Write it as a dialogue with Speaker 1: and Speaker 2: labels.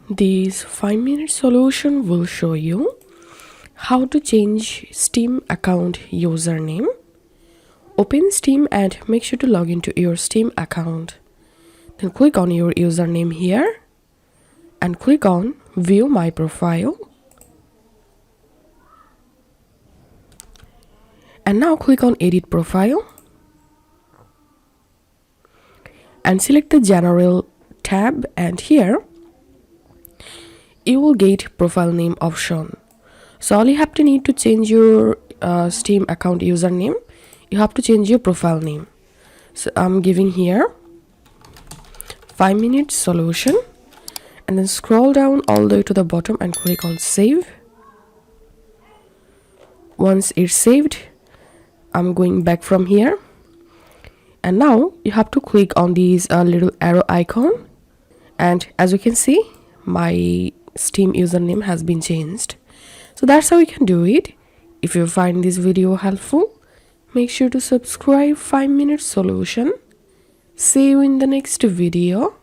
Speaker 1: This 5-minute solution will show you how to change Steam account username. Open Steam and make sure to log into your Steam account. Then click on your username here and click on View My Profile. And now click on Edit Profile and select the General tab, and here you will get profile name option. So all you have to need to change your Steam account username, you have to change your profile name. So I'm giving here 5-minute solution, and then scroll down all the way to the bottom and click on save. Once it's saved, I'm going back from here, and now you have to click on these little arrow icon, and as you can see, my Steam username has been changed. So that's how you can do it. If you find this video helpful, make sure to subscribe 5-minute solution. See you in the next video.